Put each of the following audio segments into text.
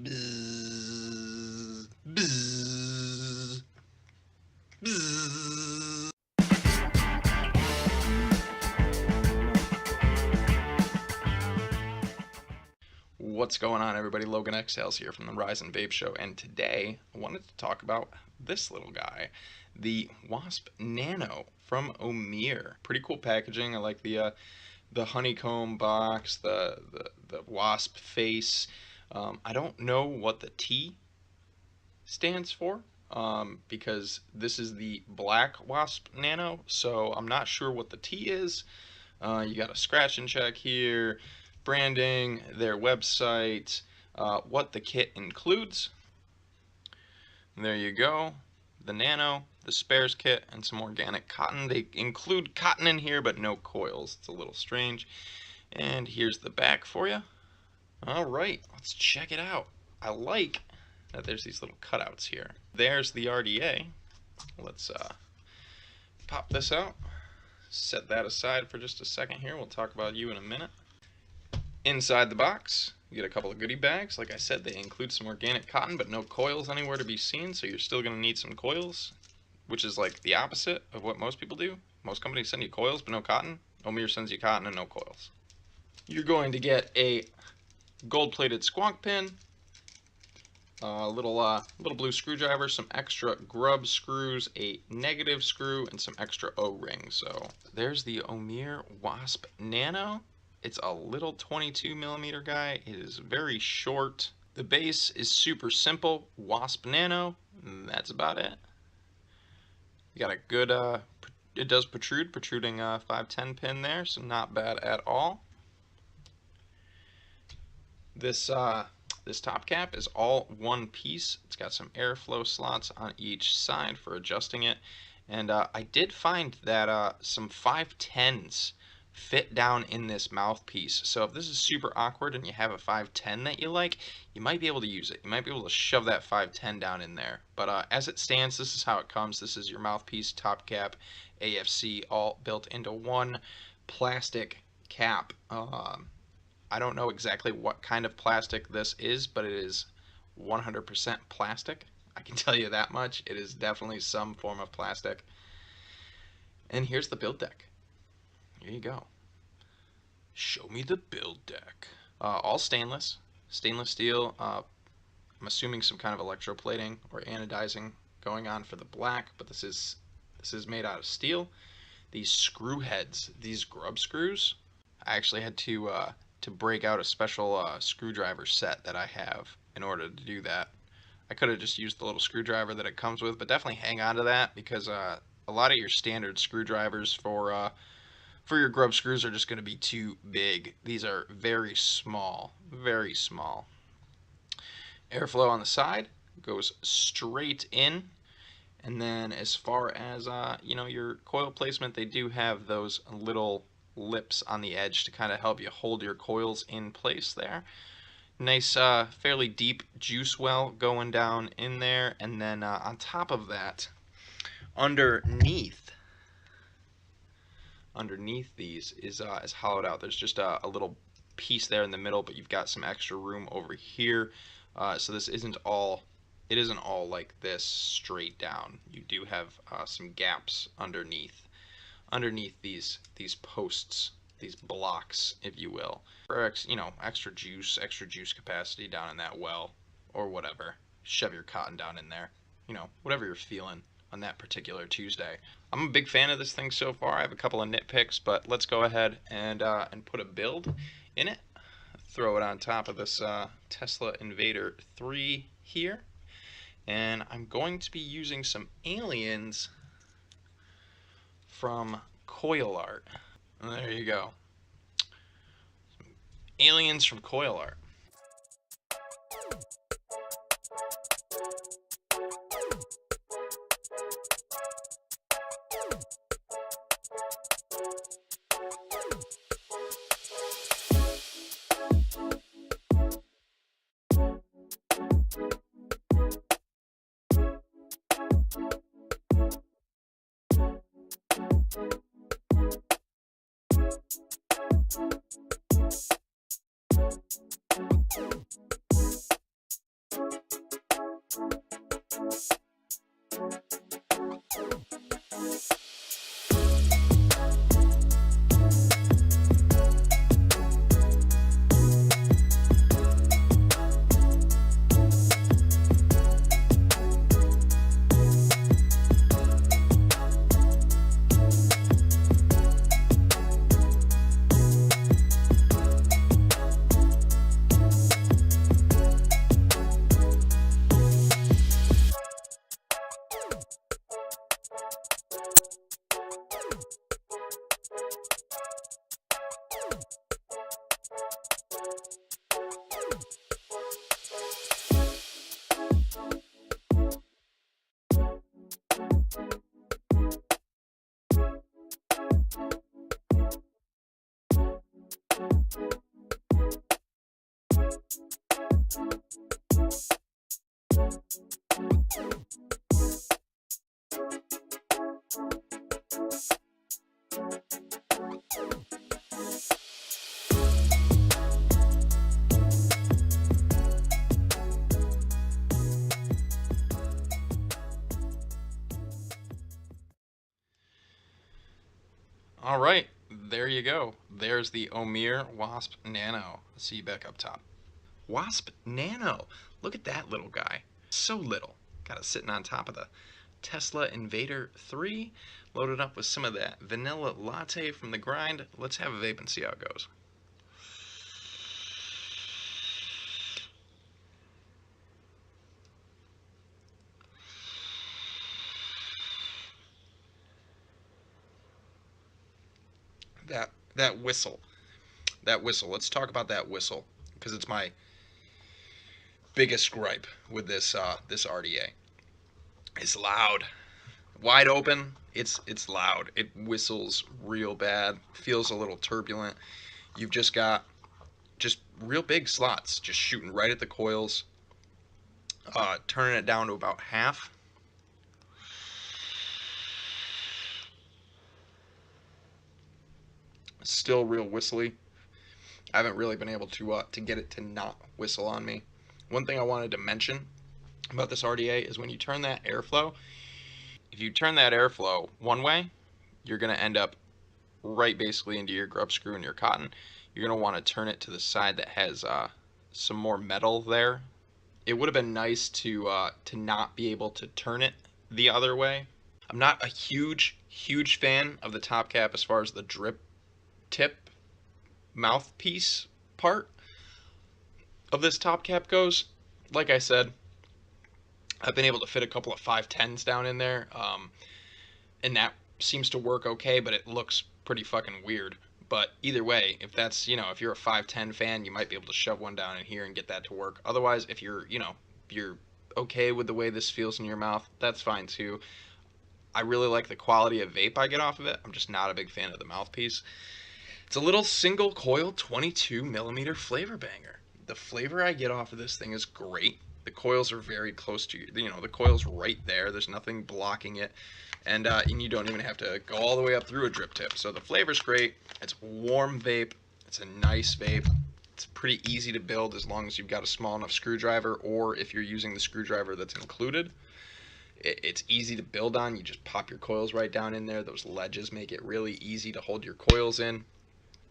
Bzz, bzz, bzz. What's going on, everybody? Logan Exhales here from the Rise and Vape Show, and today I wanted to talk about this little guy, the Wasp Nano from Oumier. Pretty cool packaging. I like the honeycomb box, the wasp face. I don't know what the T stands for, because this is the black Wasp Nano, so I'm not sure what the T is. You got a scratch and check here, branding, their website, what the kit includes. And there you go, the Nano, the spares kit, and some organic cotton. They include cotton in here, but no coils. It's a little strange. And here's the back for you. All right, let's check it out. I like that there's these little cutouts here. There's the RDA. Let's pop this out. Set that aside for just a second here. We'll talk about you in a minute. Inside the box, you get a couple of goodie bags. Like I said, they include some organic cotton, but no coils anywhere to be seen, so you're still going to need some coils, which is like the opposite of what most people do. Most companies send you coils, but no cotton. Oumier sends you cotton and no coils. You're going to get a gold-plated squonk pin, a little blue screwdriver, some extra grub screws, a negative screw, and some extra O-rings. So there's the Oumier Wasp Nano. It's a little 22mm guy. It is very short. The base is super simple, Wasp Nano, and that's about it. You got a good, it does protruding 510 pin there, so not bad at all. This top cap is all one piece. It's got some airflow slots on each side for adjusting it. And I did find that some 510s fit down in this mouthpiece. So if this is super awkward and you have a 510 that you like, you might be able to use it. You might be able to shove that 510 down in there. But as it stands, this is how it comes. This is your mouthpiece, top cap, AFC, all built into one plastic cap. I don't know exactly what kind of plastic this is, but it is 100% plastic. I can tell you that much. It is definitely some form of plastic. And here's the build deck. Here you go. Show me the build deck. All stainless steel. I'm assuming some kind of electroplating or anodizing going on for the black, but this is made out of steel. These screw heads, these grub screws, I actually had to break out a special screwdriver set that I have in order to do that. I could have just used the little screwdriver that it comes with, but definitely hang on to that, because a lot of your standard screwdrivers for your grub screws are just going to be too big. These are very small, very small. Airflow on the side goes straight in. And then as far as your coil placement, they do have those little lips on the edge to kind of help you hold your coils in place there. Nice, fairly deep juice well going down in there. And then on top of that, underneath these is hollowed out. There's just a little piece there in the middle, but you've got some extra room over here. So this isn't all like this straight down. You do have some gaps underneath these posts, these blocks, if you will, for extra juice capacity down in that well, or whatever. Shove your cotton down in there, whatever you're feeling on that particular Tuesday. I'm a big fan of this thing so far. I have a couple of nitpicks, but let's go ahead and put a build in it. Throw it on top of this Tesla Invader 3 here, and I'm going to be using some aliens from Coil Art. And there you go. Some aliens from Coil Art. All right, there you go. There's the Oumier Wasp Nano. Let's see you back up top. Wasp Nano. Look at that little guy. So little. Got it sitting on top of the Tesla Invader 3, loaded up with some of that vanilla latte from the grind. Let's have a vape and see how it goes. That whistle. That whistle. Let's talk about that whistle, because it's my biggest gripe with this this RDA. It's loud. Wide open, it's loud. It whistles real bad, feels a little turbulent. You've just got real big slots just shooting right at the coils. Turning it down to about half. Still real whistly. I haven't really been able to get it to not whistle on me. One thing I wanted to mention about this RDA is when you turn that airflow, if you turn that airflow one way, you're going to end up right basically into your grub screw and your cotton. You're going to want to turn it to the side that has some more metal there. It would have been nice to not be able to turn it the other way. I'm not a huge fan of the top cap as far as the drip tip mouthpiece part of this top cap goes. Like I said, I've been able to fit a couple of 510s down in there, and that seems to work okay, but it looks pretty fucking weird. But either way, if that's, if you're a 510 fan, you might be able to shove one down in here and get that to work. Otherwise, if you're okay with the way this feels in your mouth, that's fine too. I really like the quality of vape I get off of it. I'm just not a big fan of the mouthpiece. It's a little single coil 22 millimeter flavor banger. The flavor I get off of this thing is great. The coils are very close to you. The coil's right there. There's nothing blocking it. And you don't even have to go all the way up through a drip tip. So the flavor's great. It's warm vape. It's a nice vape. It's pretty easy to build as long as you've got a small enough screwdriver, or if you're using the screwdriver that's included. It's easy to build on. You just pop your coils right down in there. Those ledges make it really easy to hold your coils in.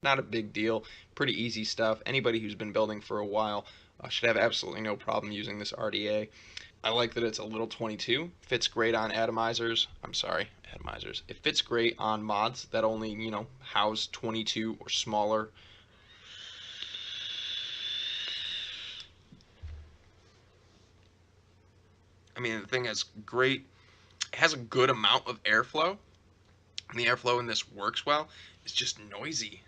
Not a big deal. Pretty easy stuff. Anybody who's been building for a while should have absolutely no problem using this RDA. I like that it's a little 22. Fits great on atomizers. Atomizers. It fits great on mods that only, house 22 or smaller. I mean, the thing is great. It has a good amount of airflow. And the airflow in this works well. It's just noisy.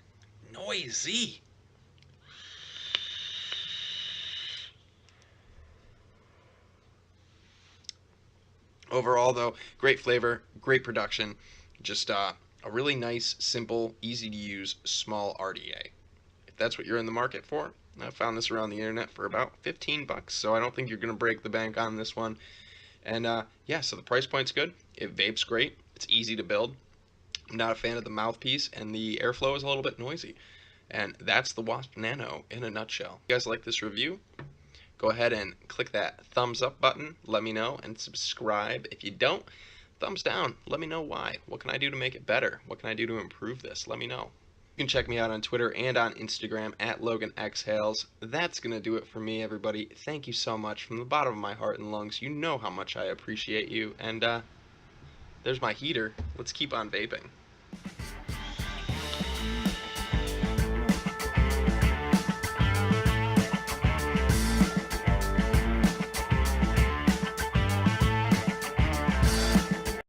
Noisy. Overall, though, great flavor, great production. Just a really nice, simple, easy to use, small RDA. If that's what you're in the market for, I found this around the internet for about 15 bucks, so I don't think you're going to break the bank on this one. And yeah, so the price point's good. It vapes great. It's easy to build. I'm not a fan of the mouthpiece, and the airflow is a little bit noisy. And that's the Wasp Nano in a nutshell. If you guys like this review, go ahead and click that thumbs up button. Let me know, and subscribe. If you don't, thumbs down. Let me know why. What can I do to make it better? What can I do to improve this? Let me know. You can check me out on Twitter and on Instagram at LoganExhales. That's going to do it for me, everybody. Thank you so much from the bottom of my heart and lungs. You know how much I appreciate you. And there's my heater. Let's keep on vaping.